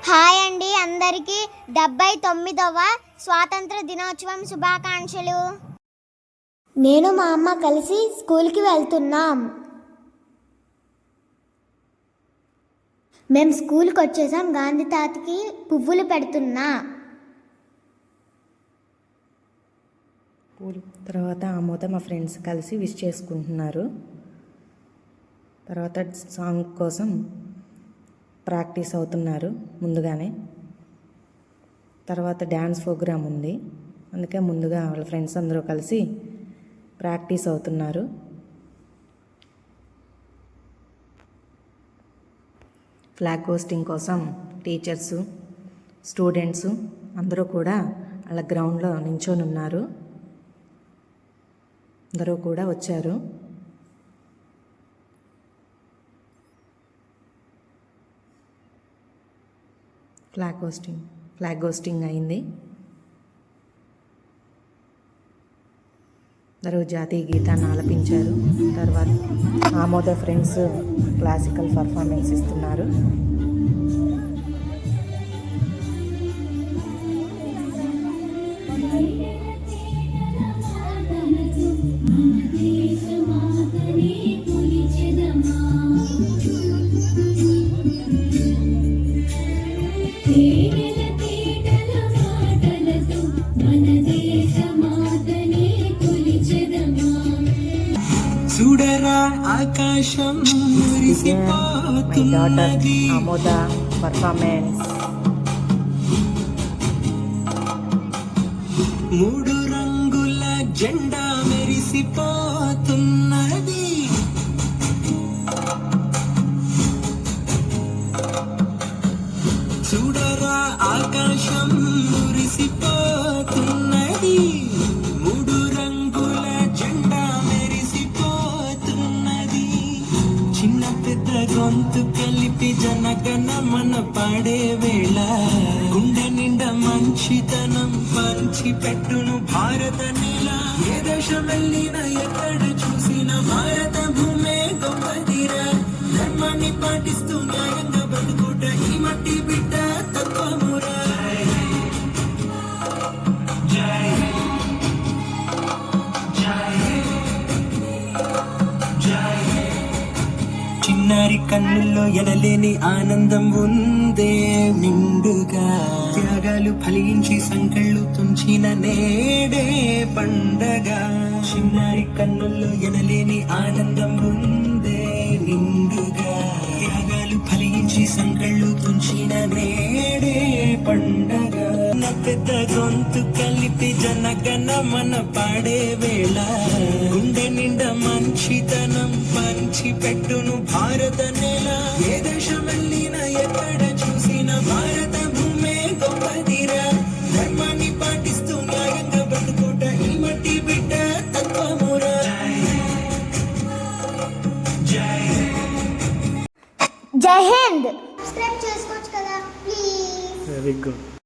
Hi అండి, అందరికీ 79వ స్వాతంత్ర దినోత్సవం శుభాకాంక్షలు. నేను మా అమ్మ కలిసి స్కూల్కి వెళ్తున్నాం. మేము స్కూల్కి వచ్చేసాం. గాంధీ తాతకి పువ్వులు పెడుతున్నా. తర్వాత ఆమోద మా ఫ్రెండ్స్ కలిసి విష్ చేసుకుంటున్నారు. తర్వాత సాంగ్ కోసం ప్రాక్టీస్ అవుతున్నారు ముందుగానే. తర్వాత డ్యాన్స్ ప్రోగ్రామ్ ఉంది, అందుకే ముందుగా వాళ్ళ ఫ్రెండ్స్ అందరూ కలిసి ప్రాక్టీస్ అవుతున్నారు. ఫ్లాగ్ హోస్టింగ్ కోసం టీచర్సు, స్టూడెంట్సు అందరూ కూడా అలా గ్రౌండ్లో నించొని ఉన్నారు. అందరూ కూడా వచ్చారు. ఫ్లాగ్ హోస్టింగ్ అయింది. అందరూ జాతీయ గీతాన్ని ఆలపించారు. తర్వాత ఆమోద ఫ్రెండ్స్ క్లాసికల్ పర్ఫార్మెన్స్ ఇస్తున్నారు. చూడరా ఆకాశం మురిసిపోతున్నది. ఆమోద పర్ఫార్మెన్స్. మూడు రంగుల జెండా మెరిసిపోతున్నది. చూడరా ఆకాశం మురిసిపోతున్నది. మూడు రంగుల జెండా మెరిసిపోతున్నది. చిన్న పెద్ద గొంతు కలిపి జనగణమన పాడే వేళ గుండె నిండా మంచితనం పంచి పెట్టును భారత నేల. ఏ దేశం వెళ్ళినా ఎక్కడ చూసినా భారత భూమే గొప్పదిరా. ధర్మాన్ని పాటిస్తూ న్యాయంగా బతుకుట ఈ మట్టి బిడ్డ తత్వమురా. చిన్నారి కన్నుల్లో ఎనలేని ఆనందం ఉందే నిండుగా. త్యాగాలు ఫలించి సంకళ్ళు తుంచిన నేడే పండగ. చిన్నారి కన్నుల్లో ఎనలేని ఆనందం ఉందే నిండుగా. త్యాగాలు ఫలించి సంకళ్ళు తుంచిన నేడే పండగ. పెద్ద గొంతు కలిపి జనగణమన పాడే వేళ గుండె నిండా మంచితనం పంచి పెట్టును భారత నేల. ఏ దేశం వెళ్ళినా ఎక్కడ చూసినా భారత భూమే గొప్పదిరా. ధర్మాన్ని పాటిస్తూ న్యాయంగా బతుకుట ఈ మట్టి బిడ్డ తత్వమురా. జై హింద్. సబ్స్క్రైబ్ చేసుకోవచ్చు కదా ప్లీజ్. Very good.